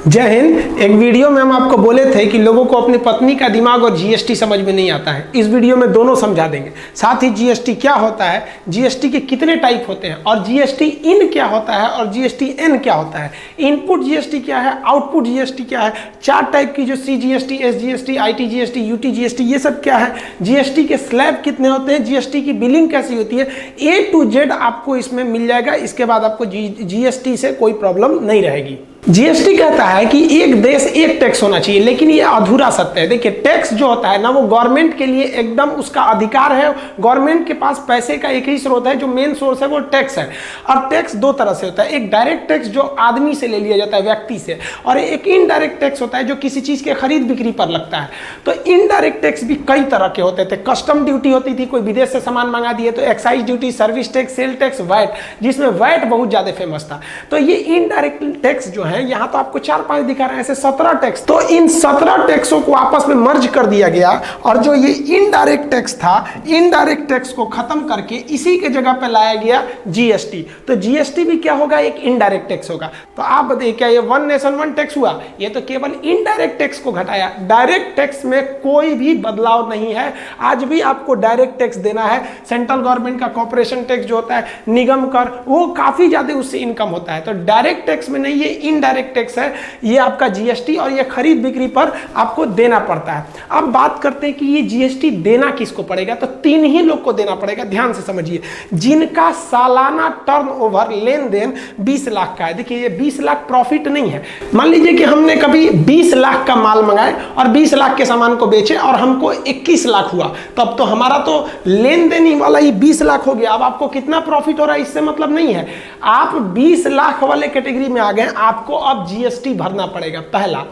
जय हिंद। एक वीडियो में हम आपको बोले थे कि लोगों को अपनी पत्नी का दिमाग और जीएसटी समझ में नहीं आता है। इस वीडियो में दोनों समझा देंगे। साथ ही जीएसटी क्या होता है, जीएसटी के कितने टाइप होते हैं और जीएसटी इन क्या होता है और जीएसटी एन क्या होता है, इनपुट जीएसटी क्या है, आउटपुट जीएसटी क्या है, 4 टाइप की जो सीजीएसटी, एसजीएसटी, आईटीजीएसटी, यूटीजीएसटी, ये सब क्या है, जीएसटी के स्लैब कितने होते हैं, जीएसटी की बिलिंग कैसी होती है, ए टू जेड आपको इसमें मिल जाएगा। इसके बाद आपको जीएसटी से कोई प्रॉब्लम नहीं रहेगी। जीएसटी कहता है कि एक देश एक टैक्स होना चाहिए, लेकिन ये अधूरा सत्य है। देखिए, टैक्स जो होता है ना, वो गवर्नमेंट के लिए एकदम उसका अधिकार है। गवर्नमेंट के पास पैसे का एक ही स्रोत है, जो मेन सोर्स है वो टैक्स है। और टैक्स 2 तरह से होता है, एक डायरेक्ट टैक्स जो आदमी से ले लिया जाता है, व्यक्ति से, और एक इनडायरेक्ट टैक्स होता है जो किसी चीज के खरीद बिक्री पर लगता है। तो इनडायरेक्ट टैक्स भी कई तरह के होते थे। कस्टम ड्यूटी होती थी, कोई विदेश से सामान मंगा दिए तो excise duty, service tax, sale tax, VAT, जिसमें वैट बहुत ज्यादा फेमस था। तो ये इनडायरेक्ट टैक्स जो है, यहाँ तो आपको 4-5 दिखा रहे हैं, ऐसे 17 टैक्स। तो इन 17 टैक्सों को आपस में मर्ज कर दिया गया, और जो ये इनडायरेक्ट टैक्स था, इनडायरेक्ट टैक्स को खत्म करके इसी के जगह पे लाया गया जीएसटी। तो जीएसटी भी क्या होगा, एक इनडायरेक्ट टैक्स होगा। तो आप बताइए, क्या ये वन नेशन वन टैक्स हुआ? ये तो केवल इनडायरेक्ट टैक्स को घटाया। डायरेक्ट टैक्स में कोई भी बदलाव नहीं है। आज भी आपको डायरेक्ट टैक्स देना है। सेंट्रल गवर्नमेंट का कॉर्पोरेशन टैक्स जो होता है, निगम कर, वो काफी ज्यादा उससे इनकम होता है। तो डायरेक्ट टैक्स में नहीं, ये इनडायरेक्ट टैक्स है, ये आपका जीएसटी, और ये खरीद बिक्री पर आपको देना पड़ता है। अब बात करते हैं कि ये जीएसटी देना किसको पड़ेगा। तो 3 ही लोग को देना पड़ेगा। ध्यान से समझिए, जिनका सालाना टर्नओवर, लेन देन 20 लाख का है। देखिए, ये 20 लाख प्रॉफिट नहीं है। मान लीजिए कि हमने कभी 20 लाख का माल मंगाए और 20 लाख के सामान को बेचे और हमको 21 लाख हुआ, तब तो हमारा तो लेन देन ही वाला ही 20 लाख हो गया। अब आपको कितना प्रॉफिट हो रहा है इससे मतलब नहीं है। आप 20 लाख वाले कैटेगरी में आ गए, आपको अब जीएसटी भरना पड़ेगा, पहला।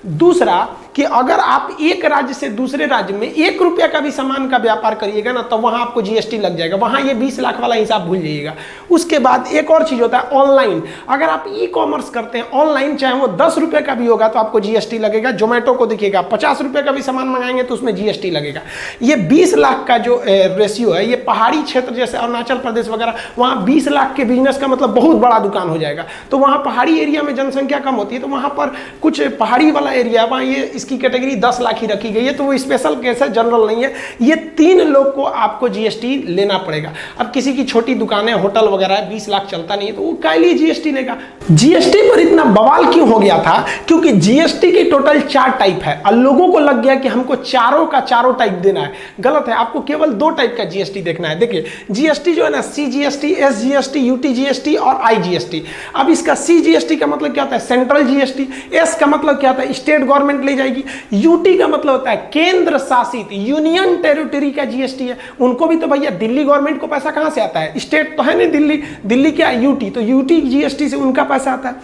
दूसरा कि अगर आप एक राज्य से दूसरे राज्य में 1 रुपया का भी सामान का व्यापार करिएगा ना, तो वहां आपको जीएसटी लग जाएगा। वहां ये 20 लाख वाला हिसाब भूल जाइएगा। उसके बाद एक और चीज होता है, ऑनलाइन। अगर आप ई कॉमर्स करते हैं ऑनलाइन, चाहे वो 10 रुपए का भी होगा तो आपको जीएसटी लगेगा। जोमेटो को देखिएगा, 50 रुपए का भी सामान मंगाएंगे तो उसमें जीएसटी लगेगा। ये 20 लाख का जो रेशियो है, ये पहाड़ी क्षेत्र जैसे अरुणाचल प्रदेश वगैरह, वहां 20 लाख के बिजनेस का मतलब बहुत बड़ा दुकान हो जाएगा। तो वहां पहाड़ी एरिया में जनसंख्या कम होती है, तो वहां पर कुछ पहाड़ी वाला एरिया, वहां ये इसकी कैटेगरी 10 लाख ही रखी गई है। तो वो स्पेशल केस है, जनरल नहीं है। ये 3 लोग को आपको जीएसटी लेना पड़ेगा। अब किसी की छोटी दुकान है, होटल वगैरह है, 20 लाख चलता नहीं है, तो वो क्या लिए जीएसटी लेगा। जीएसटी पर इतना बवाल क्यों हो गया था? क्योंकि जीएसटी की टोटल 4 टाइप है, और लोगों को लग गया कि हमको चारों का चारों टाइप देना है। गलत है, आपको केवल 2 टाइप का जीएसटी देखना है। देखिए, जीएसटी जो है ना, सीजीएसटी, एसजीएसटी, यूटीजीएसटी और आईजीएसटी। अब इसका सीजीएसटी का मतलब क्या होता है, सेंट्रल जीएसटी। एस का मतलब क्या होता है, स्टेट गवर्नमेंट ले जाएगी। यूटी का मतलब होता है केंद्र शासित, यूनियन टेरिटरी का जीएसटी है। उनको भी तो भैया दिल्ली गवर्नमेंट को पैसा कहां से आता है, स्टेट तो है नहीं दिल्ली, दिल्ली क्या यूटी, तो यूटी जीएसटी से उनका पैसा आता है।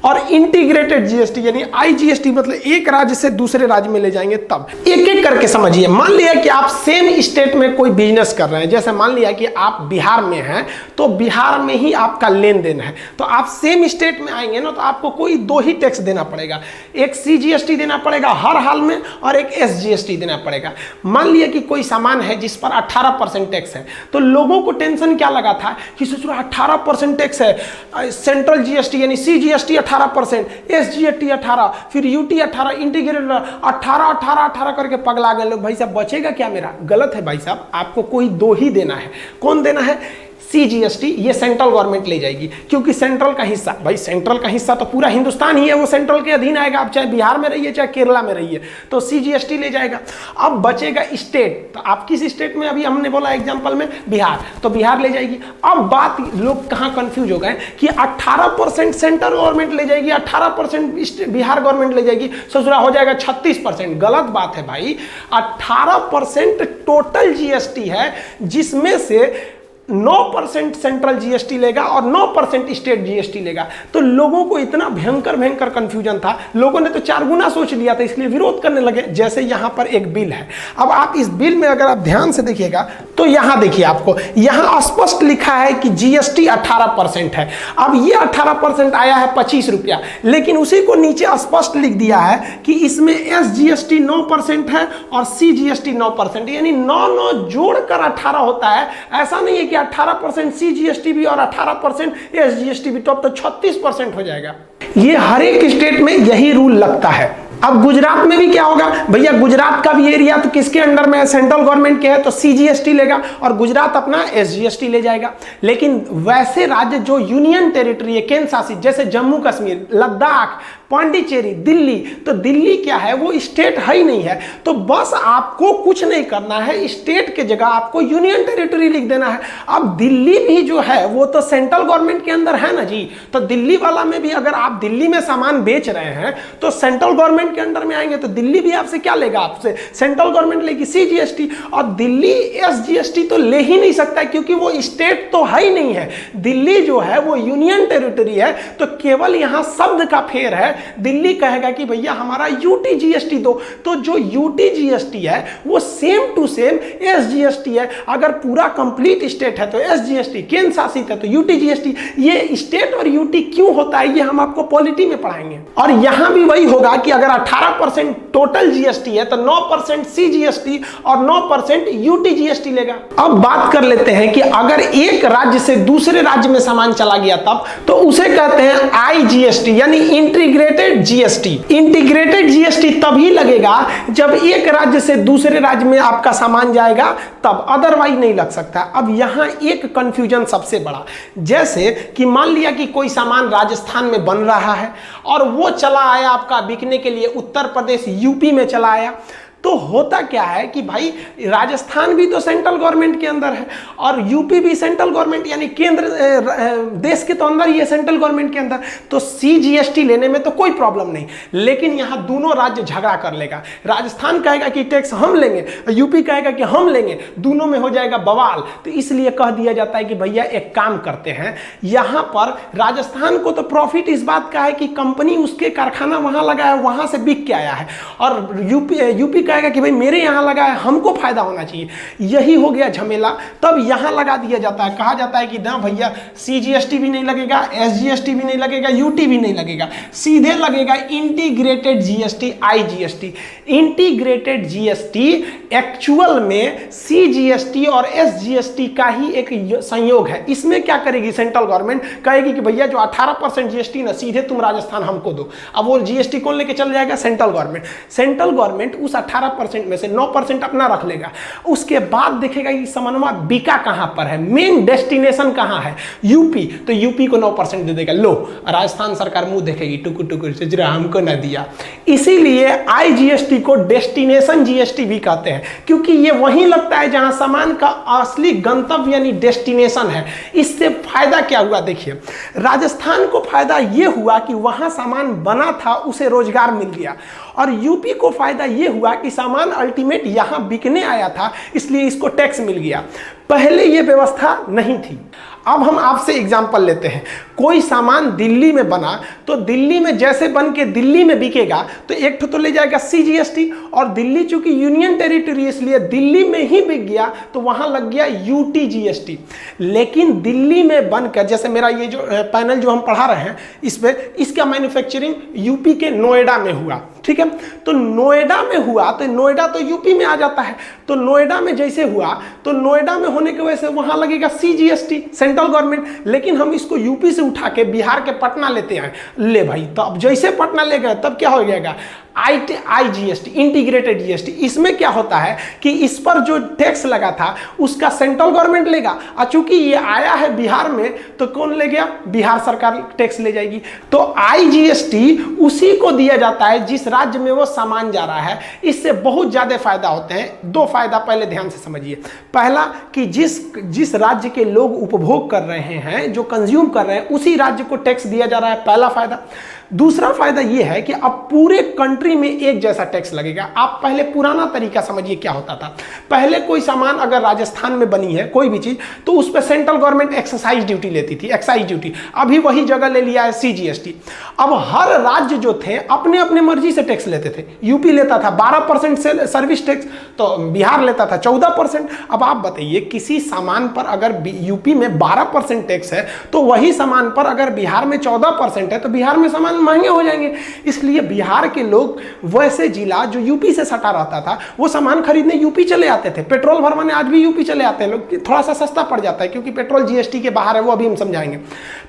और इंटीग्रेटेड जीएसटी यानी आईजीएसटी, मतलब एक राज्य से दूसरे राज्य में ले जाएंगे तब। एक एक करके समझिए। मान लिया कि आप सेम स्टेट में कोई बिजनेस कर रहे हैं, जैसे मान लिया कि आप बिहार में हैं, तो बिहार में ही आपका लेन देन है, तो आप सेम स्टेट में आएंगे ना, तो आपको कोई 2 ही टैक्स देना पड़ेगा। एक सीजीएसटी देना पड़ेगा हर हाल में, और एक एसजीएसटी देना पड़ेगा। मान लिया कि कोई सामान है जिस पर 18% टैक्स है, तो लोगों को टेंशन क्या लगा था कि सोचो 18% टैक्स है, सेंट्रल जीएसटी यानी सीजीएसटी 18%, एसजीएसटी 18%, फिर यूटी 18%, इंटीग्रेटेड 18 करके पगला गए लोग। भाई साहब बचेगा क्या मेरा? गलत है भाई साहब, आपको कोई 2 ही देना है। कौन देना है? सीजीएसटी, ये सेंट्रल गवर्नमेंट ले जाएगी, क्योंकि सेंट्रल का हिस्सा, भाई सेंट्रल का हिस्सा तो पूरा हिंदुस्तान ही है, वो सेंट्रल के अधीन आएगा। आप चाहे बिहार में रहिए चाहे केरला में रहिए, तो सीजीएसटी ले जाएगा। अब बचेगा स्टेट, तो आप किस स्टेट में, अभी हमने बोला एग्जांपल में बिहार, तो बिहार ले जाएगी। अब बात लोग कहां कंफ्यूज हो गए कि 18% सेंट्रल गवर्नमेंट ले जाएगी, 18% बिहार गवर्नमेंट ले जाएगी, ससुरा हो जाएगा 36%। गलत बात है भाई, 18% टोटल जीएसटी है, जिसमें से 9% सेंट्रल जीएसटी लेगा और 9% स्टेट जीएसटी लेगा। तो लोगों को इतना भयंकर कंफ्यूजन था, लोगों ने तो 4 गुना सोच लिया था, इसलिए विरोध करने लगे। जैसे यहां पर एक बिल है, अब आप इस बिल में अगर आप ध्यान से देखिएगा तो यहां देखिए, आपको यहां स्पष्ट लिखा है कि जीएसटी 18% है। अब ये 18% आया है 25 रुपया, लेकिन उसी को नीचे स्पष्ट लिख दिया है कि इसमें एसजीएसटी 9% है और सीजीएसटी 9%, यानी 9 जोड़कर 18 होता है। ऐसा नहीं है कि 18% CGST भी और 18% SGST भी, तो अब तो 36% हो जाएगा। ये हर एक स्टेट में यही रूल लगता है। अब गुजरात में भी क्या होगा भैया, गुजरात का भी एरिया तो किसके अंडर में है, सेंट्रल गवर्नमेंट के है, तो CGST लेगा और गुजरात अपना SGST ले जाएगा। लेकिन वैसे राज्य जो यूनियन टेरिटरी है, केंद्र शासित, जैसे जम्मू कश्मीर, लद्दाख, पांडिचेरी, दिल्ली, तो दिल्ली क्या है, वो स्टेट है ही नहीं है। तो बस आपको कुछ नहीं करना है, स्टेट के जगह आपको यूनियन टेरिटरी लिख देना है। अब दिल्ली भी जो है वो तो सेंट्रल गवर्नमेंट के अंदर है ना जी, तो दिल्ली वाला में भी अगर आप दिल्ली में सामान बेच रहे हैं तो सेंट्रल गवर्नमेंट के अंडर में आएंगे, तो दिल्ली भी आपसे क्या लेगा, आपसे सेंट्रल गवर्नमेंट लेगी CGST, और दिल्ली SGST तो ले ही नहीं सकता क्योंकि वो स्टेट तो है ही नहीं है। दिल्ली जो है वो यूनियन टेरिटरी है, तो केवल यहां शब्द का फेर है। दिल्ली कहेगा कि भैया हमारा UTGST दो, तो जो UTGST है वो सेम टू सेम SGST है। अगर पूरा कंप्लीट स्टेट है तो SGST, केंद्र शासित है तो UTGST। ये स्टेट और UT क्यों होता है ये हम आपको पॉलिटी में पढ़ाएंगे। और यहां भी वही होगा कि अगर 18% टोटल GST है तो 9% CGST और 9% UTGST लेगा। अब बात कर लेते हैं कि अगर एक राज्य से दूसरे राज्य में सामान चला गया तब, तो उसे कहते हैं IGST, यानी इंटीग्रेटेड GST। इंटीग्रेटेड GST तभी लगेगा जब एक राज्य से दूसरे राज्य में आपका सामान जाएगा तब, अदरवाइज नहीं लग सकता। अब यहां एक कंफ्यूजन सबसे बड़ा, जैसे कि मान लिया कि कोई सामान राजस्थान में बन रहा है और वो चला आया आपका बिकने के लिए उत्तर प्रदेश UP में चला आया, तो होता क्या है कि भाई राजस्थान भी तो सेंट्रल गवर्नमेंट के अंदर है और यूपी भी सेंट्रल गवर्नमेंट यानी केंद्र देश के तो अंदर ही है, सेंट्रल गवर्नमेंट के अंदर, तो CGST लेने में तो कोई प्रॉब्लम नहीं। लेकिन यहाँ दोनों राज्य झगड़ा कर लेगा, राजस्थान कहेगा कि टैक्स हम लेंगे, यूपी कहेगा कि हम लेंगे, दोनों में हो जाएगा बवाल। तो इसलिए कह दिया जाता है कि भैया एक काम करते हैं, यहाँ पर राजस्थान को तो प्रॉफिट इस बात का है कि कंपनी उसके कारखाना वहां लगाया, वहां से बिक के आया है, और यूपी कहेगा कि भाई मेरे यहां लगा है, हमको फायदा होना चाहिए। यही हो गया झमेला। तब यहां लगा दिया जाता है, कहा जाता है कि ना भैया CGST भी नहीं लगेगा, SGST भी नहीं लगेगा, UT भी नहीं लगेगा, सीधे लगेगा integrated GST IGST। Integrated GST actual में CGST और SGST का ही एक संयोग है। इसमें क्या करेगी सेंट्रल गवर्नमेंट, कहेगी कि भैया जो 18% GST ना सीधे तुम राजस्थान हमको दो। अब वो GST कौन लेके चल जाएगा, सेंट्रल गवर्नमेंट। सेंट्रल गवर्नमेंट उस 18% में से 9% अपना रख लेगा। उसके बाद देखेगा कि सामानवा बिका कहां पर है, मेन डेस्टिनेशन कहां है, यूपी, तो यूपी को 9% दे देगा। लो, राजस्थान सरकार मुंह देखेगी टुकुर टुकुर से, जरा हमको ना दिया। इसीलिए IGST को डेस्टिनेशन GST भी कहते हैं, क्योंकि ये वहीं लगता है जहां सामान का असली गंतव्य यानी डेस्टिनेशन है। इससे फायदा क्या हुआ, देखिए राजस्थान को फायदा ये हुआ कि वहां सामान बना था, उसे रोजगार मिल गया, और यूपी को फायदा ये हुआ कि सामान अल्टीमेट यहां बिकने आया था, इसलिए इसको टैक्स मिल गया। पहले ये व्यवस्था नहीं थी। अब हम आपसे एग्जांपल लेते हैं, कोई सामान दिल्ली में बना तो दिल्ली में जैसे बन के दिल्ली में बिकेगा तो एक तो ले जाएगा CGST, और दिल्ली चूंकि यूनियन टेरिटरी इसलिए दिल्ली में ही बिक गया तो वहां लग गया UTGST। लेकिन दिल्ली में बनकर, जैसे मेरा ये जो पैनल जो हम पढ़ा रहे हैं इसमें, इसका मैन्युफैक्चरिंग यूपी के नोएडा में हुआ, ठीक है, तो नोएडा में हुआ तो नोएडा तो यूपी में आ जाता है, तो नोएडा में जैसे हुआ तो नोएडा में होने की वजह से वहां लगेगा CGST सेंट्रल गवर्नमेंट। लेकिन हम इसको यूपी से उठा के बिहार के पटना लेते हैं, ले भाई, तो अब जैसे पटना ले गए तब क्या हो जाएगा, IGST इंटीग्रेटेड GST। इसमें क्या होता है कि इस पर जो टैक्स लगा था उसका सेंट्रल गवर्नमेंट लेगा, और चूंकि ये आया है बिहार में तो कौन ले गया, बिहार सरकार टैक्स ले जाएगी। तो IGST उसी को दिया जाता है जिस राज्य में वो सामान जा रहा है। इससे बहुत ज्यादा फायदा होते हैं। दो फायदा पहले ध्यान से समझिए। पहला कि जिस राज्य के लोग उपभोग कर रहे हैं, जो कंज्यूम कर रहे हैं, उसी राज्य को टैक्स दिया जा रहा है, पहला फायदा। दूसरा फायदा यह है कि अब पूरे कंट्री में एक जैसा टैक्स लगेगा। आप पहले पुराना तरीका समझिए क्या होता था। पहले कोई सामान अगर राजस्थान में बनी है कोई भी चीज, तो उस पर सेंट्रल गवर्नमेंट एक्साइज ड्यूटी लेती थी, एक्साइज ड्यूटी। अभी वही जगह ले लिया है CGST। अब हर राज्य जो थे अपने अपने मर्जी से टैक्स लेते थे। यूपी लेता था 12% से सर्विस टैक्स, तो बिहार लेता था 14%। अब आप बताइए, किसी सामान पर अगर यूपी में 12% टैक्स है तो वही सामान पर अगर बिहार में 14% है तो बिहार में सामान महंगे हो जाएंगे। इसलिए बिहार के लोग वैसे जिला जो यूपी से सटा रहता था वो सामान खरीदने यूपी चले आते थे, पेट्रोल भरवाने आज भी यूपी चले आते हैं लोग, थोड़ा सा सस्ता पड़ जाता है क्योंकि पेट्रोल जीएसटी के बाहर है, वो अभी हम समझाएंगे।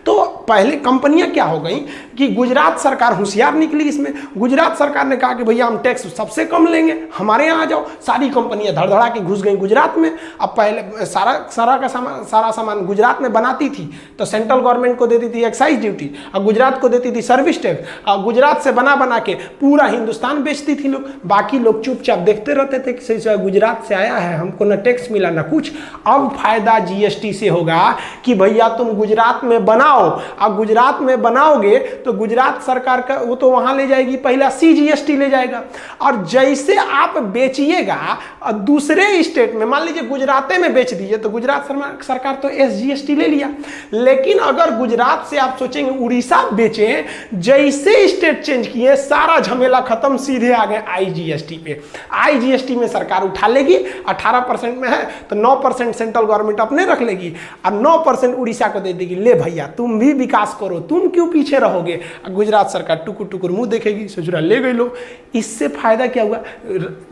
तो पहले कंपनियां क्या हो गई कि गुजरात सरकार होशियार निकली इसमें। गुजरात सरकार ने कहा कि भैया हम टैक्स सबसे कम लेंगे, हमारे यहाँ आ जाओ। सारी कंपनियां धड़धड़ा के घुस गई गुजरात में। अब पहले सारा सामान गुजरात में बनाती थी तो सेंट्रल गवर्नमेंट को देती थी एक्साइज ड्यूटी, और गुजरात को देती थी सर्विस टैक्स, और गुजरात से बना के पूरा हिंदुस्तान बेचती थी लोग। बाकी लोग चुपचाप देखते रहते थे कि सही गुजरात से आया है, हमको ना टैक्स मिला ना कुछ। अब फायदा जीएसटी से होगा कि भैया तुम गुजरात में बनाओ, और गुजरात में बनाओगे तो गुजरात सरकार का वो तो वहां ले जाएगी, पहला सीजीएसटी ले जाएगा। और जैसे आप बेचिएगा दूसरे स्टेट में, मान लीजिए गुजरात में बेच दीजिए तो गुजरात सरकार तो एसजीएसटी ले लिया। लेकिन अगर गुजरात से आप सोचेंगे उड़ीसा बेचें, जैसे स्टेट चेंज किए सारा झमेला खत्म, सीधे आ गए आईजीएसटी पे। आईजीएसटी में सरकार उठा लेगी, 18% में है तो 9% सेंट्रल गवर्नमेंट अपने रख लेगी और 9% उड़ीसा को दे देगी, ले भैया तुम भी विकास करो, तुम क्यों पीछे रहोगे। गुजरात सरकार टुकुर टुकुर मुंह देखेगी, ससुरा ले गई लो। इससे फायदा क्या हुआ,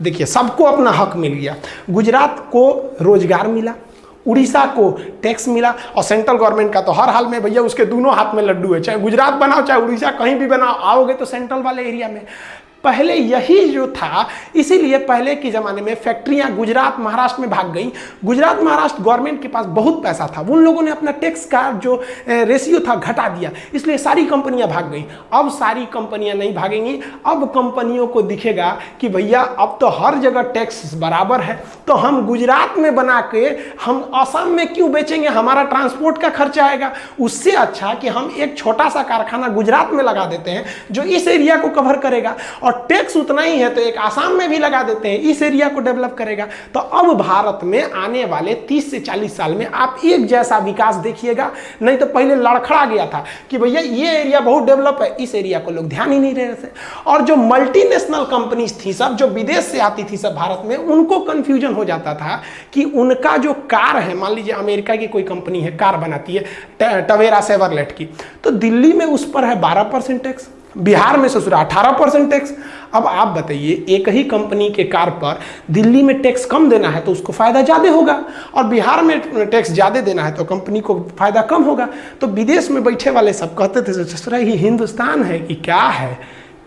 देखिए सबको अपना हक मिल गया। गुजरात को रोजगार मिला, उड़ीसा को टैक्स मिला, और सेंट्रल गवर्नमेंट का तो हर हाल में भैया उसके दोनों हाथ में लड्डू है, चाहे गुजरात बनाओ चाहे उड़ीसा, कहीं भी बनाओ, आओगे तो सेंट्रल वाले एरिया में। पहले यही जो था, इसीलिए पहले के ज़माने में फैक्ट्रियां गुजरात महाराष्ट्र में भाग गई। गुजरात महाराष्ट्र गवर्नमेंट के पास बहुत पैसा था, उन लोगों ने अपना टैक्स का जो रेशियो था घटा दिया, इसलिए सारी कंपनियां भाग गई। अब सारी कंपनियां नहीं भागेंगी, अब कंपनियों को दिखेगा कि भैया अब तो हर जगह टैक्स बराबर है, तो हम गुजरात में बना के हम असम में क्यों बेचेंगे, हमारा ट्रांसपोर्ट का खर्चा आएगा। उससे अच्छा कि हम एक छोटा सा कारखाना गुजरात में लगा देते हैं जो इस एरिया को कवर करेगा, और टैक्स उतना ही है तो एक आसाम में भी लगा देते हैं, इस एरिया को डेवलप करेगा। तो अब भारत में आने वाले 30 से 40 साल में आप एक जैसा विकास देखिएगा। नहीं तो पहले लड़खड़ा गया था कि भैया ये एरिया बहुत डेवलप है, इस एरिया को लोग ध्यान ही नहीं रहे थे। और जो मल्टीनेशनल कंपनीज थी सब, जो विदेश से आती थी सब भारत में, उनको कंफ्यूजन हो जाता था कि उनका जो कार है, मान लीजिए अमेरिका की कोई कंपनी है कार बनाती है टवेरा शेवरलेट की, तो दिल्ली में उस पर है 12% टैक्स, बिहार में ससुरा 18% टैक्स। अब आप बताइए, एक ही कंपनी के कार पर दिल्ली में टैक्स कम देना है तो उसको फायदा ज़्यादा होगा, और बिहार में टैक्स ज़्यादा देना है तो कंपनी को फायदा कम होगा। तो विदेश में बैठे वाले सब कहते थे ससुरा ये हिंदुस्तान है कि क्या है,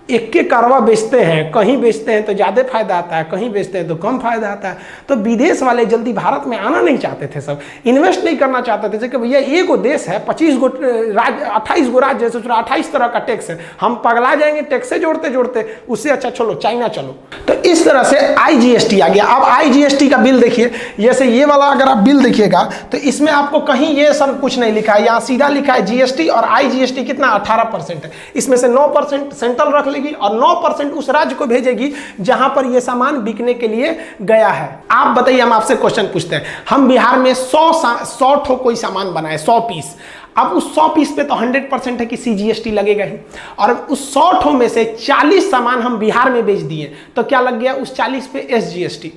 एक के कारवा बेचते हैं, कहीं बेचते हैं तो ज़्यादा फायदा आता है, कहीं बेचते हैं तो कम फायदा आता है। तो विदेश वाले जल्दी भारत में आना नहीं चाहते थे, सब इन्वेस्ट नहीं करना चाहते थे कि भैया एक गो देश है, 25 गो राज्य, 28 गो राज्य, 28 तरह का टैक्स है, हम पगला जाएंगे टैक्स से जोड़ते जोड़ते, उससे अच्छा चलो चाइना चलो। तो इस तरह से आईजीएसटी आ गया। अब आईजीएसटी का बिल देखिए, जैसे ये वाला अगर आप बिल देखिएगा तो इसमें आपको कहीं ये सब कुछ नहीं लिखा है, यहाँ सीधा लिखा है जीएसटी, और आईजीएसटी कितना 18% है। इसमें से 9% सेंट्रल रख और 9% उस राज्य को भेजेगी जहां पर यह सामान बिकने के लिए गया है। आप बताइए, हम आपसे क्वेश्चन पूछते हैं, हम बिहार में 100 ठो कोई सामान बनाए, 100 पीस, अब उस 100 पीस पे तो 100% है कि सीजीएसटी लगेगा ही, और उस 100 ठो में से 40 सामान हम बिहार में बेच दिए तो क्या लग गया, उस 40 पे एसजीएसटी,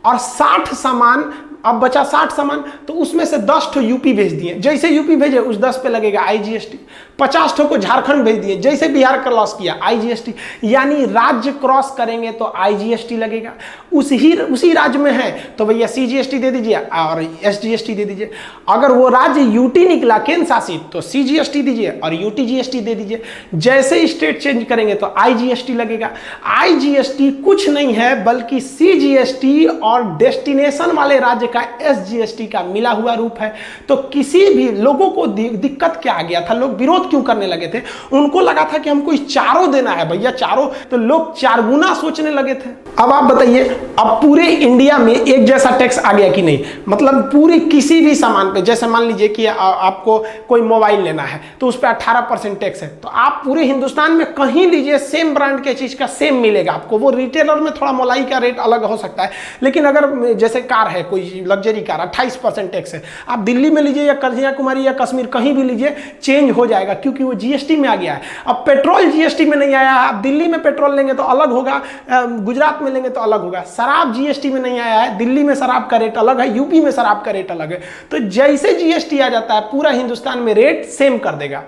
और 60 सामान, अब बचा 60 सामान, तो उसमें से 10 ठो यूपी भेज दिए, जैसे यूपी भेजे उस 10 पे लगेगा आईजीएसटी। 50 ठो को झारखंड भेज दिए, जैसे बिहार क्रॉस किया आईजीएसटी, यानी राज्य क्रॉस करेंगे तो आईजीएसटी लगेगा। उसी राज्य में है तो भैया सीजीएसटी दे दीजिए और एसजीएसटी दे दीजिए। अगर वो राज्य यूटी निकला केंद्र शासित तो सीजीएसटी दीजिए और यूटी जीएसटी दे दीजिए। जैसे स्टेट चेंज करेंगे तो आईजीएसटी लगेगा। आईजीएसटी कुछ नहीं है बल्कि सीजीएसटी और डेस्टिनेशन वाले राज्य का एसजीएसटी का मिला हुआ रूप है। तो किसी भी लोगों को दिक्कत क्या आ गया था, लोग विरोध क्यों करने लगे थे, उनको लगा था कि हमको चारों देना है भैया, चारों, तो लोग 4 गुना सोचने लगे थे। अब आप बताइए, अब पूरे इंडिया में एक जैसा टैक्स आ गया कि नहीं, मतलब पूरी किसी भी सामान पे, जैसे मान लीजिए कि आपको कोई मोबाइल लेना है तो उस पर 18% टैक्स है, तो आप पूरे हिंदुस्तान में कहीं लीजिए सेम ब्रांड के चीज का सेम मिलेगा आपको। वो रिटेलर में थोड़ा मोलाई का रेट अलग हो सकता है, लेकिन अगर जैसे कार है, कोई लग्जरी कार 28% टैक्स है। आप दिल्ली में लीजिए या कन्याकुमारी या कश्मीर कहीं भी लीजिए, चेंज हो जाएगा क्योंकि वो जीएसटी में आ गया है। अब पेट्रोल जीएसटी में नहीं आया है, आप दिल्ली में पेट्रोल लेंगे तो अलग होगा, गुजरात में लेंगे तो अलग होगा। शराब जीएसटी में नहीं आया है, दिल्ली में शराब का रेट अलग है, यूपी में शराब का रेट अलग है। तो जैसे जीएसटी आ जाता है पूरा हिंदुस्तान में रेट सेम कर देगा।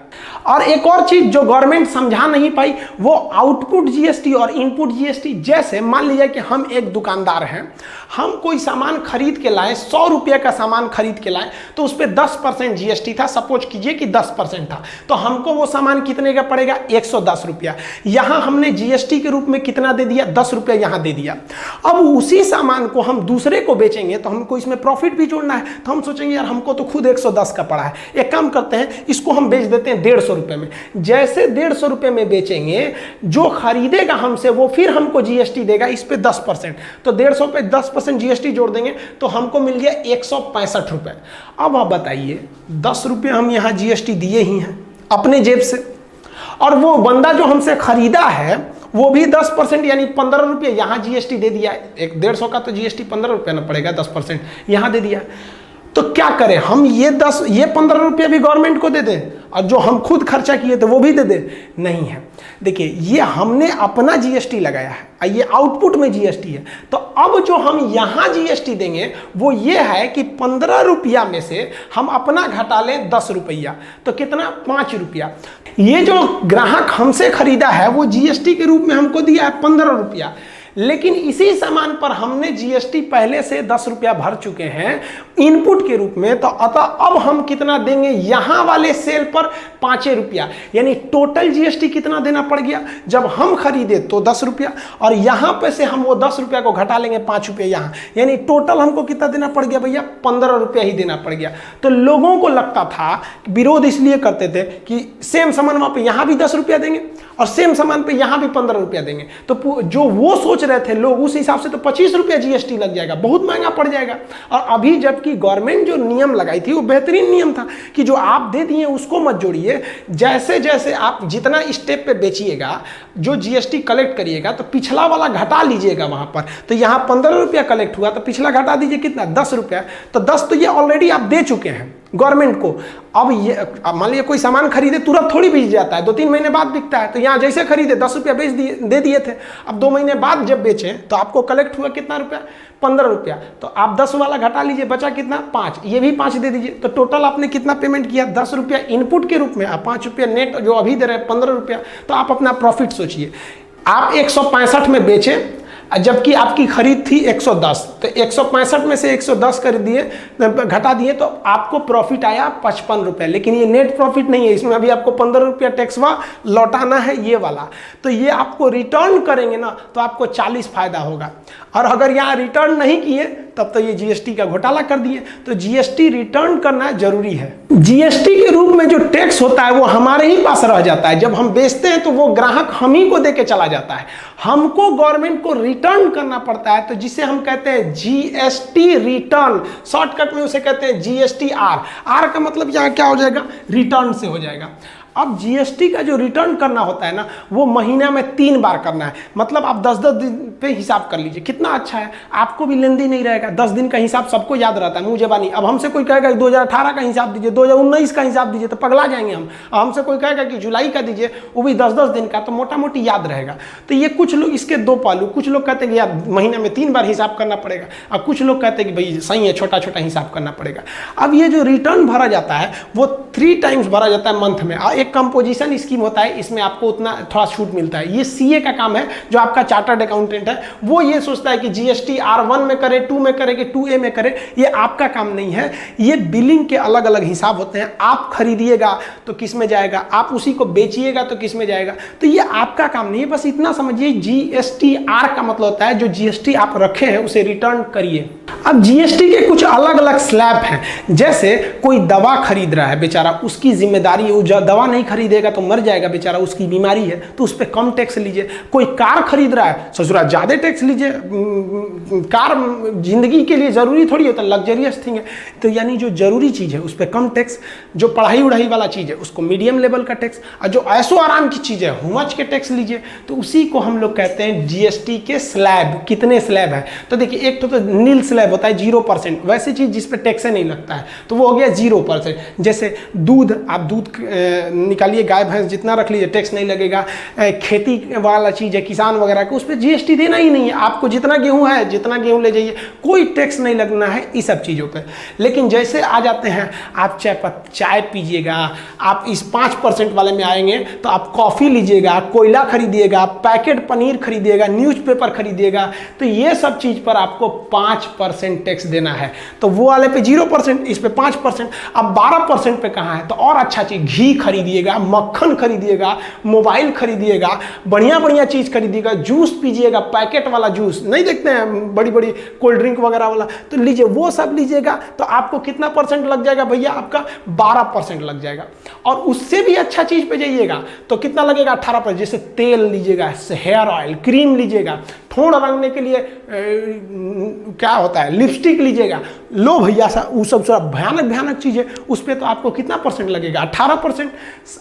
और एक और चीज जो गवर्नमेंट समझा नहीं पाई वो आउटपुट जीएसटी और इनपुट जीएसटी। जैसे मान लीजिए कि हम एक दुकानदार हैं, हम कोई सामान खरीद के लाए, 100 रुपये का सामान खरीद के लाए तो उस पर 10% जीएसटी था। सपोज कीजिए कि 10% था, तो हमको वो सामान कितने का पड़ेगा, 110 रुपया। यहां हमने जीएसटी के रूप में कितना दे दिया, 10 रुपया यहां दे दिया। अब उसी सामान को हम दूसरे को बेचेंगे तो हमको इसमें प्रॉफिट भी जोड़ना है, तो हम सोचेंगे यार हमको तो खुद 110 का पड़ा है, एक काम करते हैं इसको हम बेच देते हैं 150 रुपये में। जैसे 150 रुपये में बेचेंगे, जो खरीदेगा हमसे वो फिर हमको जीएसटी देगा इस पे 10%, तो 150 पे 10% जीएसटी जोड़ देंगे तो हमको मिल गया 165 रुपये। अब आप बताइए 10 रुपये हम यहाँ जीएसटी दिए ही हैं अपने जेब से, और वो बंदा जो हमसे खरीदा है वो भी 10% यानी 15 रुपये यहाँ जीएसटी दे दिया। एक 150 का तो जीएसटी 15 रुपये ना पड़ेगा, 10% यहाँ दे दिया। तो क्या करें हम, ये 15 रुपये भी गवर्नमेंट को दे दें और जो हम खुद खर्चा किए थे वो भी दे दें? नहीं है। देखिए ये हमने अपना जीएसटी लगाया है, ये आउटपुट में जीएसटी है। तो अब जो हम यहाँ जीएसटी देंगे वो ये है कि 15 रुपया में से हम अपना घटा लें 10 रुपया, तो कितना, 5 रुपया। ये जो ग्राहक हमसे खरीदा है वो जीएसटी के रूप में हमको दिया है 15 रुपया, लेकिन इसी सामान पर हमने जीएसटी पहले से 10 रुपया भर चुके हैं इनपुट के रूप में। तो अतः अब हम कितना देंगे, यहां वाले सेल पर 5 रुपया, यानी टोटल जीएसटी कितना देना पड़ गया। जब हम खरीदे तो 10 रुपया और यहां पे से हम वो 10 रुपया को घटा लेंगे 5 रुपया यहां, यानी टोटल हमको कितना देना पड़ गया भैया, 15 रुपया ही देना पड़ गया। तो लोगों को लगता था, विरोध इसलिए करते थे कि सेम सामान वहां पे यहां भी 10 रुपया देंगे और सेम सामान पे यहां भी 15 रुपया देंगे। तो जो वो सोच रहे थे लोग, उस हिसाब से तो 25 रुपया जीएसटी लग जाएगा, बहुत महंगा पड़ जाएगा। और अभी जबकि गवर्नमेंट जो नियम लगाई थी वो बेहतरीन नियम था कि जो आप दे दिए उसको मत जोड़िए, जैसे जैसे आप जितना स्टेप पे बेचिएगा, जो जीएसटी कलेक्ट करिएगा तो पिछला वाला घटा लीजिएगा वहां पर। तो यहाँ 15 रुपया कलेक्ट हुआ तो पिछला घटा दीजिए कितना, 10 रुपया। तो 10 तो ये ऑलरेडी आप दे चुके हैं गवर्नमेंट को। अब ये मान लीजिए कोई सामान खरीदे तुरंत थोड़ी बिक जाता है, 2-3 महीने बाद बिकता है। तो यहाँ जैसे खरीदे 10 रुपया बेच दिए, दे दिए थे, अब 2 महीने बाद जब बेचे तो आपको कलेक्ट हुआ कितना रुपया, 15 रुपया। तो आप 10 वाला घटा लीजिए, बचा कितना, 5, ये भी 5 दे दीजिए। तो टोटल आपने कितना पेमेंट किया, 10 रुपया इनपुट के रूप में, आप 5 रुपया नेट जो अभी दे रहे हैं 15 रुपया। तो आप अपना प्रॉफिट सोचिए, आप 165 में बेचे जबकि आपकी खरीद थी 110, तो 165 में से 110 कर दिए, घटा दिए, तो आपको प्रॉफिट आया 55 रुपये। लेकिन ये नेट प्रॉफिट नहीं है, इसमें अभी आपको 15 रुपया टैक्सवा लौटाना है ये वाला। तो ये आपको रिटर्न करेंगे ना तो आपको 40 फायदा होगा। और अगर यहाँ रिटर्न नहीं किए तब तो ये जीएसटी का घोटाला कर दिए। तो जीएसटी रिटर्न करना जरूरी है। जीएसटी के रूप में जो टैक्स होता है वो हमारे ही पास रह जाता है। जब हम बेचते हैं तो वो ग्राहक हम ही को दे के चला जाता है, हमको गवर्नमेंट को रिटर्न करना पड़ता है। तो जिसे हम कहते हैं जीएसटी रिटर्न, शॉर्टकट में उसे कहते हैं जीएसटी आर। आर का मतलब यहाँ क्या हो जाएगा, रिटर्न से हो जाएगा। अब जीएसटी का जो रिटर्न करना होता है ना वो महीना में 3 बार करना है। मतलब आप 10-10 दिन पे हिसाब कर लीजिए, कितना अच्छा है, आपको भी लेंदी नहीं रहेगा। 10 दिन का हिसाब सबको याद रहता है, मुँह ज़बानी। अब हमसे कोई कहेगा 2018 का हिसाब दीजिए, 2019 का हिसाब दीजिए, तो पगला जाएंगे हम। हमसे कोई कहेगा कि जुलाई का दीजिए, वो भी 10-10 दिन का, तो मोटा मोटी याद रहेगा। तो ये कुछ लोग इसके 2 पहलू, कुछ लोग कहते हैं कि यार महीने में 3 बार हिसाब करना पड़ेगा, और कुछ लोग कहते हैं कि भाई सही है, छोटा छोटा हिसाब करना पड़ेगा। अब ये जो रिटर्न भरा जाता है वो 3 टाइम्स भरा जाता है मंथ में। एक कंपोजिशन स्कीम होता है, इसमें आपको उतना थोड़ा छूट मिलता है। ये सीए का काम है, जो आपका चार्टर्ड अकाउंटेंट है वो ये सोचता है कि जीएसटी R1 में करे, 2 में करे कि 2A में करे। ये आपका काम नहीं है। ये बिलिंग के अलग अलग हिसाब होते हैं। आप खरीदिएगा तो किस में जाएगा, आप उसी को बेचिएगा तो किस में जाएगा, तो ये आपका काम नहीं है। बस इतना समझिए, जीएसटी आर का मतलब होता है जो जीएसटी आप रखे हैं उसे रिटर्न करिए। अब जीएसटी के कुछ अलग अलग स्लैब हैं। जैसे कोई दवा खरीद रहा है बेचारा, उसकी जिम्मेदारी, वो दवा नहीं खरीदेगा तो मर जाएगा बेचारा, उसकी बीमारी है, तो उस पर कम टैक्स लीजिए। कोई कार खरीद रहा है, ससुरा ज़्यादा टैक्स लीजिए। कार जिंदगी के लिए ज़रूरी थोड़ी होता, लग्जरियस थिंग है, तो यानी जो ज़रूरी चीज़ है उस पर कम टैक्स, जो पढ़ाई उढ़ाई वाला चीज़ है उसको मीडियम लेवल का टैक्स, और जो ऐशो आराम की चीज़ है हुमच के टैक्स लीजिए। तो उसी को हम लोग कहते हैं जीएसटी के स्लैब। कितने स्लैब है? तो देखिए, एक तो नील स्लैब होता है 0%, वैसी चीज़ जिस पर टैक्स नहीं लगता है, तो वो हो गया 0%। जैसे दूध, आप दूध निकालिए, गाय भैंस जितना रख लीजिए टैक्स नहीं लगेगा। खेती वाला चीज़ है, किसान वगैरह को, उस पर जीएसटी देना ही नहीं है। आपको जितना गेहूँ है, जितना गेहूँ ले जाइए, कोई टैक्स नहीं लगना है इस सब चीज़ों पर। लेकिन जैसे आ जाते हैं, आप चाय पीजिएगा, आप इस 5% वाले में आएंगे तो आप कॉफ़ी लीजिएगा, कोयला खरीदिएगा, पैकेट पनीर खरीदिएगा, न्यूज़पेपर खरीदिएगा, तो ये सब चीज़ पर आपको 5% टैक्स देना है। तो वो वाले पे 0%, इस पे 5%। अब 12% पे कहाँ है? तो और अच्छा चीज़, घी खरीदिएगा, मक्खन खरीदिएगा, मोबाइल खरीदिएगा, बढ़िया बढ़िया चीज़ खरीदिएगा, जूस पीजिएगा, पैकेट वाला जूस नहीं देखते हैं, बड़ी बड़ी कोल्ड ड्रिंक वगैरह वाला, तो लीजिए, वो सब लीजिएगा तो आपको कितना परसेंट लग जाएगा भैया? आपका 12% लग जाएगा। और उससे भी अच्छा चीज़ पे जाइएगा तो कितना लगेगा? 18%। जैसे तेल लीजिएगा, हेयर ऑयल, क्रीम लीजिएगा, ठोड़ रंगने के लिए क्या होता है, लिपस्टिक लीजिएगा, लो भैया वो सब भयानक भयानक चीज़ है, उस पर तो आपको कितना परसेंट लगेगा? 18%।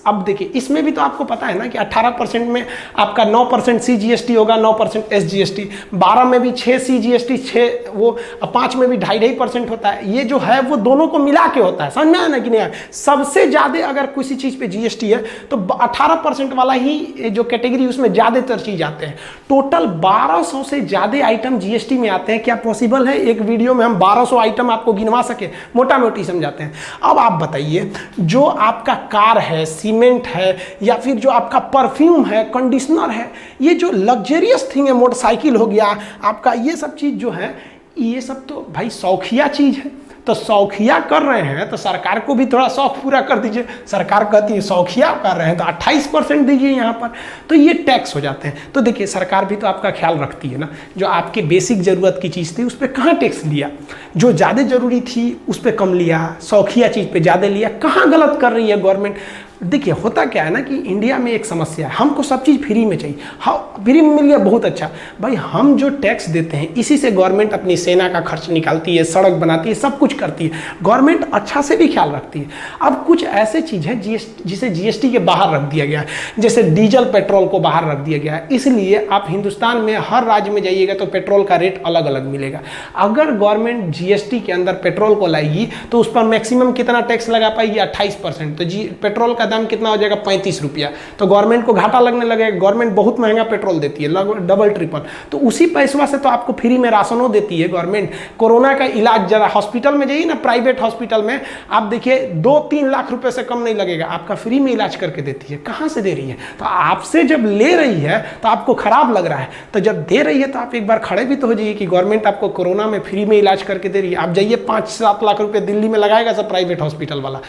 अब देखिए, इसमें भी तो आपको पता है ना कि 18% में आपका 9% CGST होगा, 9% SGST, 12 में भी 6 CGST, 6 वो, 5 में भी 2.5% होता है। ये जो है वो दोनों को मिला के होता है, समझ में आया ना कि नहीं आया? सबसे ज़्यादा अगर किसी चीज़ पे GST है तो 18% वाला ही जो कैटेगरी, उसमें ज़्यादातर चीज़ आते हैं। टोटल 1200 से ज़्यादा आइटम GST में आते हैं। क्या पॉसिबल है एक वीडियो में हम 1200 आइटम आपको गिनवा सके? मोटा मोटी समझाते हैं। अब आप बताइए, जो आपका कार है, सीमेंट है, या फिर जो आपका परफ्यूम है, कंडीशनर है, ये जो लग्जरियस थिंग है, मोटरसाइकिल हो गया आपका, ये सब चीज़ जो है, ये सब तो भाई शौकिया चीज़ है। तो शौकिया कर रहे हैं तो सरकार को भी थोड़ा शौक पूरा कर दीजिए। सरकार कहती है शौकिया कर रहे हैं तो 28% दीजिए यहाँ पर, तो ये टैक्स हो जाते हैं। तो देखिए, सरकार भी तो आपका ख्याल रखती है ना, जो आपकी बेसिक ज़रूरत की चीज़ थी उस पर कहाँ टैक्स लिया, जो ज़्यादा ज़रूरी थी उस पर कम लिया, शौकिया चीज़ पर ज़्यादा लिया, कहाँ गलत कर रही है गवर्नमेंट? देखिए, होता क्या है ना कि इंडिया में एक समस्या है, हमको सब चीज़ फ्री में चाहिए। हाँ, फ्री में मिल गया, बहुत अच्छा। भाई, हम जो टैक्स देते हैं इसी से गवर्नमेंट अपनी सेना का खर्च निकालती है, सड़क बनाती है, सब कुछ करती है। गवर्नमेंट अच्छा से भी ख्याल रखती है। अब कुछ ऐसे चीज़ है जिसे GST के बाहर रख दिया गया है, जैसे डीजल पेट्रोल को बाहर रख दिया गया है। इसलिए आप हिंदुस्तान में हर राज्य में जाइएगा तो पेट्रोल का रेट अलग अलग मिलेगा। अगर गवर्नमेंट GST के अंदर पेट्रोल को लाएगी तो उस पर मैक्सिमम कितना टैक्स लगा पाएगी? 28%। तो पेट्रोल का दाम कितना हो जाएगा? 35 रुपया। तो गवर्नमेंट को घाटा लगने लगेगा। गवर्नमेंट बहुत महंगा पेट्रोल देती है, लगभग डबल ट्रिपल। तो उसी पैसा से तो आपको फ्री में राशनों देती है गवर्नमेंट। कोरोना का इलाज, जरा हॉस्पिटल में जाइए ना, प्राइवेट हॉस्पिटल में आप देखिए 2-3 लाख रुपए से कम नहीं लगेगा, आपका फ्री में इलाज करके देती है। कहाँ से दे रही है? तो आपसे जब ले रही है तो आपको खराब लग रहा है, तो जब दे रही है तो आप एक बार खड़े भी तो हो जाइए कि गवर्नमेंट आपको कोरोना में फ्री में इलाज करके दे रही है। आप जाइए 5-7 लाख रुपए दिल्ली में लगाएगा सब प्राइवेट हॉस्पिटल वाला,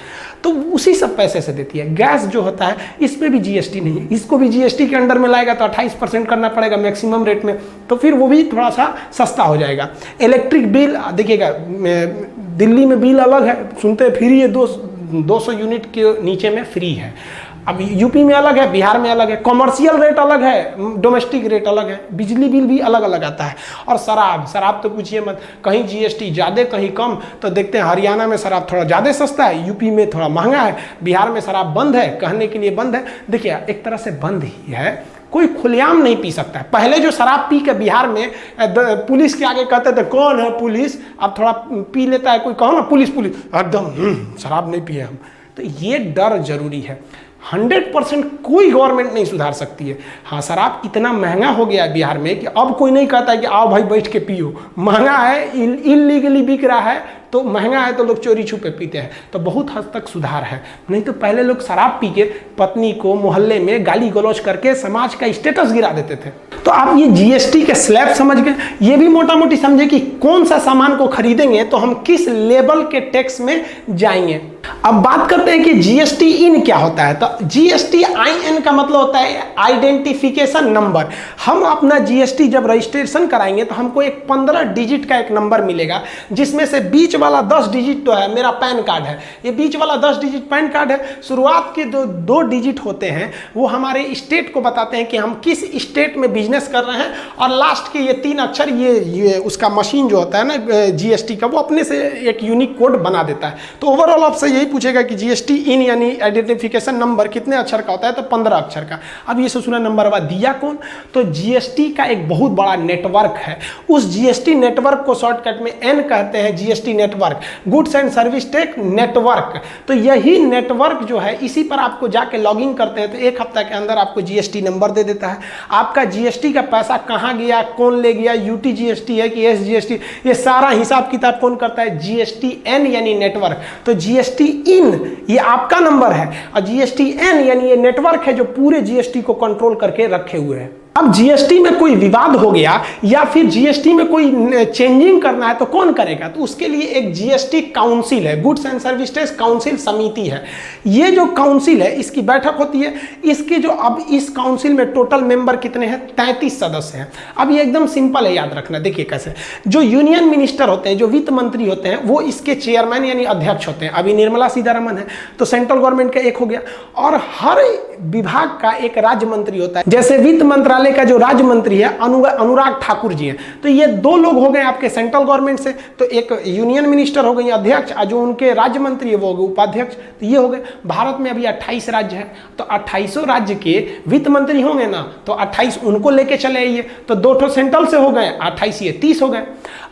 तो उसी सब पैसे से देती है। गैस जो होता है इस पे भी GST नहीं है, इसको भी GST के अंडर में लाएगा तो 28% करना पड़ेगा मैक्सिमम रेट में, तो फिर वो भी थोड़ा सा सस्ता हो जाएगा। इलेक्ट्रिक बिल देखिएगा, दिल्ली में बिल अलग है, सुनते हैं फ्री है, 200 यूनिट के नीचे में फ्री है। अब यूपी में अलग है, बिहार में अलग है, कॉमर्शियल रेट अलग है, डोमेस्टिक रेट अलग है, बिजली बिल भी अलग अलग आता है। और शराब तो पूछिए मत, कहीं GST ज़्यादा कहीं कम। तो देखते हैं हरियाणा में शराब थोड़ा ज़्यादा सस्ता है, यूपी में थोड़ा महंगा है, बिहार में शराब बंद है, कहने के लिए बंद है। देखिए, एक तरह से बंद ही है, कोई खुलेआम नहीं पी सकता है। पहले जो शराब पी के बिहार में पुलिस के आगे कहते थे कौन है पुलिस, अब थोड़ा पी लेता है कोई, कहो ना पुलिस एकदम शराब नहीं पिए हम। तो ये डर जरूरी है। 100% कोई गवर्नमेंट नहीं सुधार सकती है। हाँ, शराब इतना महंगा हो गया है बिहार में कि अब कोई नहीं कहता है कि आओ भाई बैठ के पियो। महंगा है, इलीगली बिक रहा है, तो महंगा है तो लोग चोरी छुपे पीते हैं, तो बहुत हद तक सुधार है। नहीं तो पहले लोग शराब पी के पत्नी को मोहल्ले में गाली गलौज करके समाज का स्टेटस गिरा देते थे। तो आप ये GST के स्लैब समझ गए, ये भी मोटा मोटी समझे कि कौन सा सामान को खरीदेंगे तो हम किस लेवल के टैक्स में जाएंगे। अब बात करते हैं कि GST इन क्या होता है। तो GST IN का मतलब होता है आइडेंटिफिकेशन नंबर। हम अपना GST जब रजिस्ट्रेशन कराएंगे तो हमको एक 15 डिजिट का एक नंबर मिलेगा, जिसमें से बीच वाला 10 डिजिट तो है मेरा पैन कार्ड है, ये बीच वाला 10 डिजिट पैन कार्ड है। शुरुआत के जो 2 डिजिट होते हैं वो हमारे स्टेट को बताते हैं कि हम किस स्टेट में बिजनेस कर रहे हैं, और लास्ट के ये 3 अक्षर ये उसका मशीन जो होता है ना जीएसटी का, वो अपने से एक यूनिक कोड बना देता है। तो ओवरऑल आपसे यही पूछेगा कि जीएसटी इन यानी आइडेंटिफिकेशन नंबर कितने अक्षर का होता है, तो 15 अक्षर का। अब ये ससुरा नंबर दिया कौन, तो जीएसटी का एक बहुत बड़ा नेटवर्क है, उस जीएसटी नेटवर्क को शॉर्टकट में एन कहते हैं, GST network, goods and service tax network. तो यही नेटवर्क जो है इसी पर आपको जाके लॉगिन करते हैं तो 1 हफ्ता के अंदर आपको जीएसटी नंबर दे देता है। आपका जीएसटी का पैसा कहाँ गया, कौन ले गया, यूटी जीएसटी है कि एसजीएसटी, ये सारा हिसाब किताब कौन करता है, जीएसटी एन यानी नेटवर्क। तो जीएसटी इन ये आपका नंबर है, और जीएसटी एन यानी ये नेटवर्क है जो पूरे जीएसटी को कंट्रोल करके रखे हुए हैं। अब जीएसटी में कोई विवाद हो गया या फिर जीएसटी में कोई चेंजिंग करना है तो कौन करेगा, तो उसके लिए एक जीएसटी काउंसिल है, goods and service tax council समिति है। ये जो काउंसिल है इसकी बैठक होती है, इसके जो अब इस काउंसिल में टोटल मेंबर कितने हैं, 33 सदस्य हैं। अब ये एकदम सिंपल है याद रखना, देखिए कैसे, जो यूनियन मिनिस्टर होते हैं, जो वित्त मंत्री होते हैं, वो इसके चेयरमैन यानी अध्यक्ष होते हैं। अभी निर्मला सीतारमन है तो सेंट्रल गवर्नमेंट का एक हो गया, और हर विभाग का एक राज्य मंत्री होता है। जैसे वित्त मंत्रालय का जो राज्य मंत्री है अनुराग ठाकुर जी हैं, तो ये 2 लोग हो गए आपके सेंट्रल गवर्नमेंट से, तो एक यूनियन मिनिस्टर हो गए अध्यक्ष, और जो उनके राज्य मंत्री है वो हो गए उपाध्यक्ष। तो ये हो गए, भारत में अभी 28 राज्य है, तो 28 राज्य के वित्त मंत्री होंगे ना, तो 28 उनको लेके चले आइए, तो 2 सेंट्रल से हो गए, 28 ये 30 हो गए।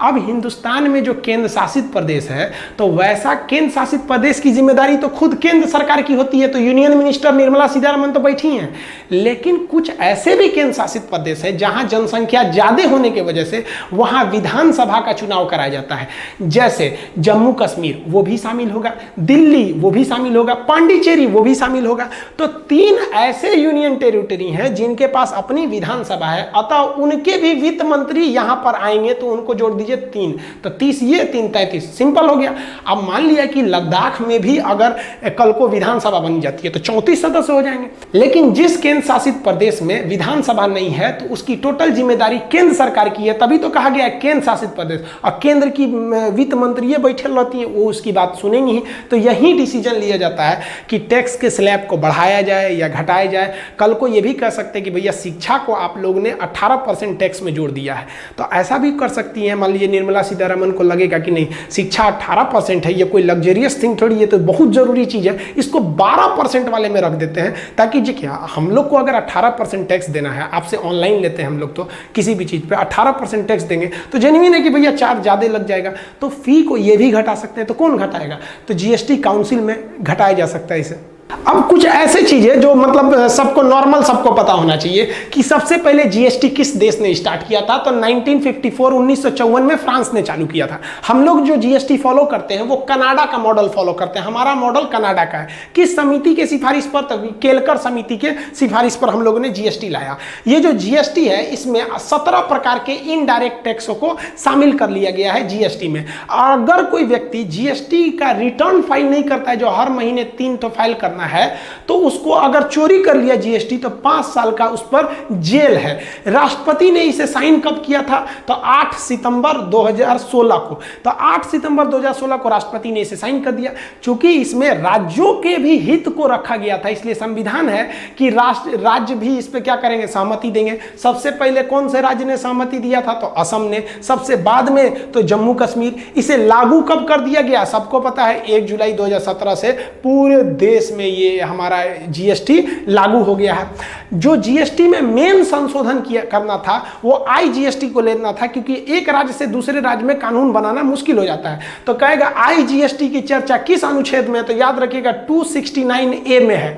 अब हिंदुस्तान में जो केंद्र शासित प्रदेश है, तो वैसा केंद्र शासित प्रदेश की जिम्मेदारी तो खुद केंद्र सरकार की होती है, तो यूनियन मिनिस्टर निर्मला सीतारमन तो बैठी हैं। लेकिन कुछ ऐसे भी केंद्र शासित प्रदेश है जहां जनसंख्या ज्यादा होने की वजह से वहां विधानसभा का चुनाव कराया जाता है, जैसे जम्मू कश्मीर वो भी शामिल होगा, दिल्ली वो भी शामिल होगा, पांडिचेरी वो भी शामिल होगा। तो 3 ऐसे यूनियन टेरिटरी हैं जिनके पास अपनी विधानसभा है, अतः उनके भी वित्त मंत्री यहां पर आएंगे, तो उनको जोड़ दीजिए 3, तो 30 ये 3 33, सिंपल हो गया। अब मान लिया कि लद्दाख में भी अगर कल को विधानसभा बन जाती है तो 34 सदस्य हो जाएंगे। लेकिन जिस केंद्र शासित प्रदेश में विधानसभा नहीं है तो उसकी टोटल जिम्मेदारी केंद्र सरकार की है, तभी तो कहा गया है केंद्र शासित प्रदेश, और केंद्र की वित्त मंत्री ये बैठे रहती है, वो उसकी बात सुनेंगी ही। तो यही डिसीजन लिया जाता है कि टैक्स के स्लैब को बढ़ाया जाए या घटाया जाए। कल को ये भी कह सकते हैं कि भैया शिक्षा को आप लोगों ने 18% टैक्स में जोड़ दिया है, तो ऐसा भी कर सकती है। मान लीजिए निर्मला सीतारमन को लगेगा कि नहीं शिक्षा 18% है, ये कोई लग्जरियस थिंग थोड़ी, ये तो बहुत जरूरी चीज है, इसको 12% वाले में रख देते हैं, ताकि जी क्या हम लोग को अगर 18% टैक्स देना है, आपसे ऑनलाइन लेते हैं हम लोग, तो किसी भी चीज पे 18% टैक्स देंगे तो जेन्युइन है कि भैया चार्ज ज्यादा लग जाएगा, तो फी को ये भी घटा सकते हैं। तो कौन घटाएगा, तो जीएसटी काउंसिल में घटाया जा सकता है इसे। अब कुछ ऐसे चीजें जो मतलब सबको नॉर्मल सबको पता होना चाहिए कि सबसे पहले जीएसटी किस देश ने स्टार्ट किया था, तो 1954 में फ्रांस ने चालू किया था। हम लोग जो जीएसटी फॉलो करते हैं वो कनाडा का मॉडल फॉलो करते हैं, हमारा मॉडल कनाडा का है। किस समिति के सिफारिश पर, तभी केलकर समिति के सिफारिश पर हम लोगों ने जीएसटी लाया। ये जो जीएसटी है इसमें 17 प्रकार के इनडायरेक्ट टैक्सों को शामिल कर लिया गया है जीएसटी में। अगर कोई व्यक्ति जीएसटी का रिटर्न फाइल नहीं करता है, जो हर महीने 3 तो फाइल करना है, तो उसको अगर चोरी कर लिया जीएसटी तो 5 साल का उस पर जेल है। राष्ट्रपति ने इसे साइन कब किया था, तो 8 सितंबर 2016 को। तो 8 सितंबर 2016 को राष्ट्रपति ने इसे साइन कर दिया। चूंकि इसमें राज्यों के भी हित को रखा गया था, इसलिए संविधान है कि राज्य भी इस पे क्या करेंगे, सहमति देंगे। सबसे पहले कौन से राज्य ने सहमति दिया था, तो असम ने। सबसे बाद में तो जम्मू कश्मीर। इसे लागू कब कर दिया गया, सबको पता है 1 जुलाई 2017 से पूरे देश में ये हमारा जीएसटी लागू हो गया है। जो जीएसटी में मेन संशोधन करना था वो आईजीएसटी को लेना था, क्योंकि एक राज्य से दूसरे राज्य में कानून बनाना मुश्किल हो जाता है। तो कहेगा आईजीएसटी की चर्चा किस अनुच्छेद में, तो याद रखिएगा 269A में है।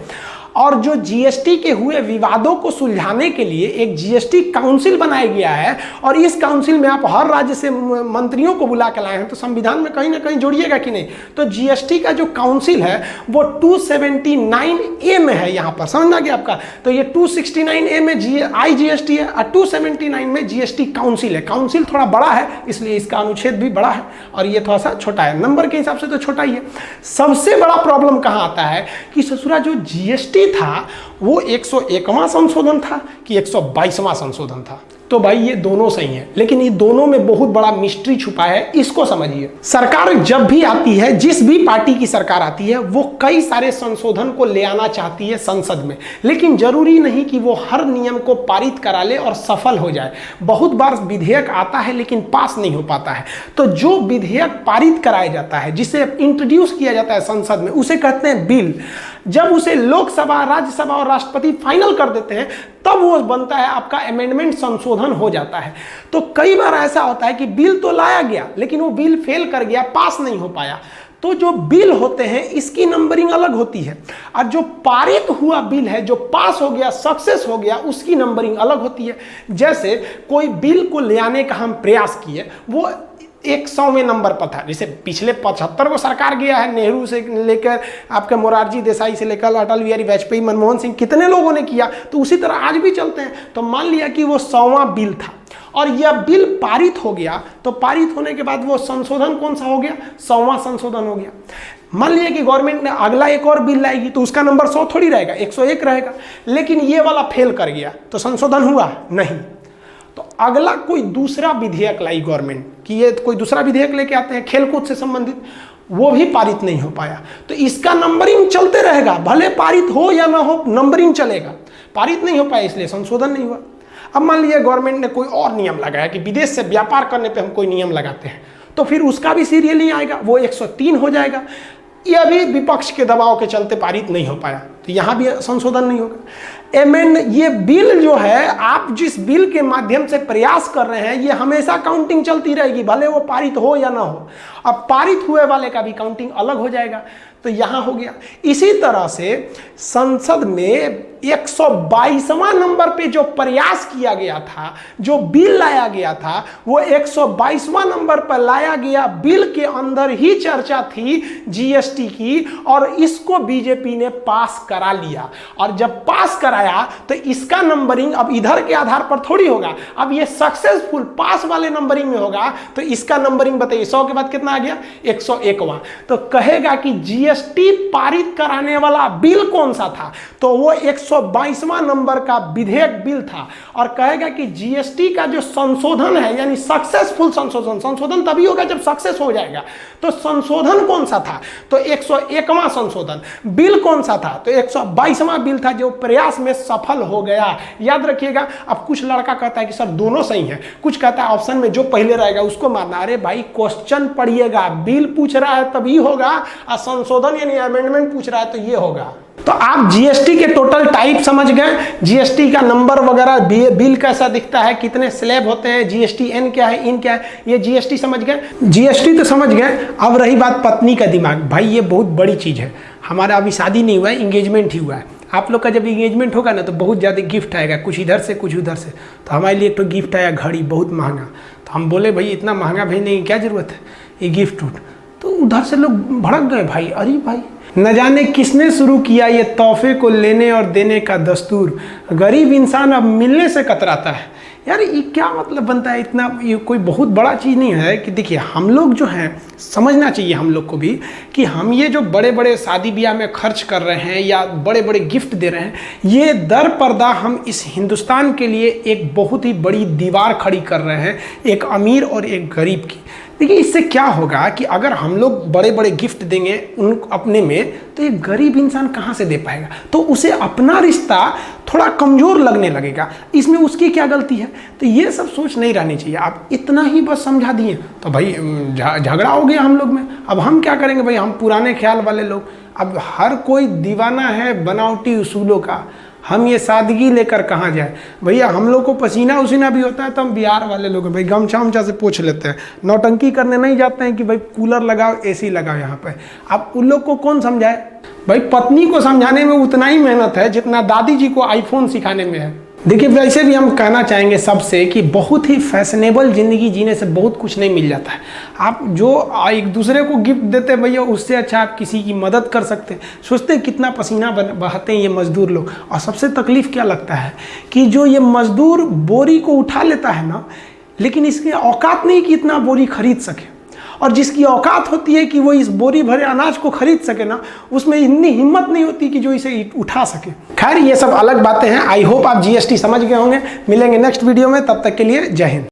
और जो जीएसटी के हुए विवादों को सुलझाने के लिए एक जीएसटी काउंसिल बनाया गया है, और इस काउंसिल में आप हर राज्य से मंत्रियों को बुला के लाए हैं। तो संविधान में कहीं ना कहीं जोड़िएगा कि नहीं, तो जीएसटी का जो काउंसिल है वो 279A में है, यहां पर समझना गया आपका। तो ये 269A में आईजीएसटी है और 279 में जीएसटी काउंसिल है। काउंसिल थोड़ा बड़ा है इसलिए इसका अनुच्छेद भी बड़ा है, और ये थोड़ा सा छोटा है, नंबर के हिसाब से तो छोटा ही है। सबसे बड़ा प्रॉब्लम कहां आता है कि ससुरा जो जीएसटी जीएसटी था वो 101वां संशोधन था कि 122वां संशोधन था? तो भाई ये दोनों सही हैं, लेकिन ये दोनों में बहुत बड़ा मिस्ट्री छुपा है, इसको समझिए। सरकार जब भी आती है, जिस भी पार्टी की सरकार आती है, वो कई सारे संशोधन को ले आना चाहती है संसद में, लेकिन जरूरी नहीं कि वो हर नियम को पारित करा ले और सफल हो जाए। बहुत बार विधेयक आता है लेकिन पास नहीं हो पाता है। तो जो विधेयक पारित कराया जाता है, जिसे इंट्रोड्यूस किया जाता है संसद में, उसे कहते हैं बिल। जब उसे लोकसभा, राज्यसभा और राष्ट्रपति फाइनल कर देते हैं, तब वो बनता है आपका अमेंडमेंट, संशोधन हो जाता है। तो कई बार ऐसा होता है कि बिल तो लाया गया लेकिन वो बिल फेल कर गया, पास नहीं हो पाया। तो जो बिल होते हैं इसकी नंबरिंग अलग होती है, और जो पारित हुआ बिल है, जो पास हो गया, सक्सेस हो गया, उसकी नंबरिंग अलग होती है। जैसे कोई बिल को ले आने का हम प्रयास किए, वो 100वें नंबर पर था। जैसे पिछले 75 को सरकार गया है, नेहरू से लेकर आपके मोरारजी देसाई से लेकर अटल बिहारी वाजपेयी, मनमोहन सिंह, कितने लोगों ने किया, तो उसी तरह आज भी चलते हैं। तो मान लिया कि वो 100वां बिल था और यह बिल पारित हो गया, तो पारित होने के बाद वो संशोधन कौन सा हो गया? 100वां संशोधन हो गया। मान लिया कि गवर्नमेंट ने अगला एक और बिल लाएगी तो उसका नंबर 100 थोड़ी रहेगा, 101 रहेगा, लेकिन ये वाला फेल कर गया तो संशोधन हुआ नहीं। तो अगला कोई दूसरा विधेयक लाई गवर्नमेंट कि ये कोई दूसरा विधेयक लेके आते हैं खेलकूद से संबंधित, वो भी पारित नहीं हो पाया, तो इसका नंबरिंग चलते रहेगा, भले पारित हो या ना हो, नंबरिंग चलेगा। पारित नहीं हो पाया इसलिए संशोधन नहीं हुआ। अब मान लीजिए गवर्नमेंट ने कोई और नियम लगाया कि विदेश से व्यापार करने पे हम कोई नियम लगाते हैं, तो फिर उसका भी सीरियल नहीं आएगा, वो 103 हो जाएगा। यह भी विपक्ष के दबाव के चलते पारित नहीं हो पाया, तो यहाँ भी संशोधन नहीं होगा। एमेंड, ये बिल जो है, आप जिस बिल के माध्यम से प्रयास कर रहे हैं, ये हमेशा काउंटिंग चलती रहेगी, भले वो पारित हो या ना हो। अब पारित हुए वाले का भी काउंटिंग अलग हो जाएगा, तो यहाँ हो गया। इसी तरह से संसद में 122वां नंबर पे जो प्रयास किया गया था, जो बिल लाया गया था, वो 122वां नंबर पर लाया गया बिल के अंदर ही चर्चा थी जीएसटी की, और इसको बीजेपी ने पास करा लिया। और जब पास कराया तो इसका नंबरिंग अब इधर के आधार पर थोड़ी होगा, अब ये सक्सेसफुल पास वाले नंबरिंग में होगा। तो इसका नंबरिंग बताइए, 100 के बाद कितना आ गया? 101वां। तो कहेगा कि जीएसटी पारित कराने वाला बिल कौन सा था? तो वो 122वां नंबर का विधेयक बिल था। और कहेगा कि जीएसटी का जो संशोधन है, यानी सक्सेसफुल संशोधन, संशोधन तभी होगा जब सक्सेस हो जाएगा, तो संशोधन कौन सा था? तो 101वां संशोधन। बिल कौन सा था? तो 122वां बिल था, जो प्रयास में सफल हो गया। याद रखिएगा। अब कुछ लड़का कहता है कि सर दोनों सही है, कुछ कहता है ऑप्शन में जो पहले रहेगा उसको मानना। अरे भाई, क्वेश्चन पढ़िएगा, बिल पूछ रहा है तभी होगा, और संशोधन यानी अमेंडमेंट पूछ रहा है तो ये होगा। तो आप जीएसटी के टोटल टाइप समझ गए, जीएसटी का नंबर वगैरह, बिल कैसा दिखता है, कितने स्लैब होते हैं, जीएसटी एन क्या है, इन क्या है, ये जीएसटी समझ गए। जीएसटी तो समझ गए। अब रही बात पत्नी का दिमाग। भाई ये बहुत बड़ी चीज़ है। हमारा अभी शादी नहीं हुआ है, इंगेजमेंट ही हुआ है। आप लोग का जब इंगेजमेंट होगा ना, तो बहुत ज़्यादा गिफ्ट आएगा, कुछ इधर से कुछ उधर से। तो हमारे लिए एक तो गिफ्ट आया घड़ी, बहुत महंगा। तो हम बोले भाई इतना महंगा भेजने की क्या ज़रूरत है, ये गिफ्ट उठ। तो उधर से लोग भड़क गए, भाई अरे भाई न जाने किसने शुरू किया ये तोहफे को लेने और देने का दस्तूर, गरीब इंसान अब मिलने से कतराता है। यार ये क्या मतलब बनता है इतना? ये कोई बहुत बड़ा चीज़ नहीं है कि देखिए हम लोग जो हैं, समझना चाहिए हम लोग को भी कि हम ये जो बड़े बड़े शादी ब्याह में खर्च कर रहे हैं या बड़े बड़े गिफ्ट दे रहे हैं, ये दर पर्दा हम इस हिंदुस्तान के लिए एक बहुत ही बड़ी दीवार खड़ी कर रहे हैं, एक अमीर और एक गरीब की। देखिए इससे क्या होगा कि अगर हम लोग बड़े बड़े गिफ्ट देंगे उन अपने में, तो एक गरीब इंसान कहाँ से दे पाएगा? तो उसे अपना रिश्ता थोड़ा कमज़ोर लगने लगेगा। इसमें उसकी क्या गलती है? तो ये सब सोच नहीं रहनी चाहिए। आप इतना ही बस समझा दिए तो भाई झगड़ा हो गया हम लोग में। अब हम क्या करेंगे भाई, हम पुराने ख्याल वाले लोग। अब हर कोई दीवाना है बनावटी उसूलों का, हम ये सादगी लेकर कहाँ जाए? भैया हम लोग को पसीना उसीना भी होता है तो हम बिहार वाले लोग हैं भाई, गमछा उमछा से पोंछ लेते हैं। नौटंकी करने नहीं जाते हैं कि भाई कूलर लगाओ, एसी लगाओ यहाँ पे। अब उन लोग को कौन समझाए? भाई पत्नी को समझाने में उतना ही मेहनत है जितना दादी जी को आईफोन सिखाने में है। देखिए वैसे भी हम कहना चाहेंगे सबसे कि बहुत ही फैशनेबल ज़िंदगी जीने से बहुत कुछ नहीं मिल जाता है। आप जो एक दूसरे को गिफ्ट देते हैं भैया, उससे अच्छा आप किसी की मदद कर सकते हैं। सोचते हैं कितना पसीना बहाते हैं ये मज़दूर लोग। और सबसे तकलीफ़ क्या लगता है कि जो ये मज़दूर बोरी को उठा लेता है ना, लेकिन इसकी औकात नहीं कि इतना बोरी खरीद सके। और जिसकी औकात होती है कि वो इस बोरी भरे अनाज को खरीद सके ना, उसमें इतनी हिम्मत नहीं होती कि जो इसे उठा सके। खैर ये सब अलग बातें हैं। आई होप आप जीएसटी समझ गए होंगे। मिलेंगे नेक्स्ट वीडियो में, तब तक के लिए जय हिंद।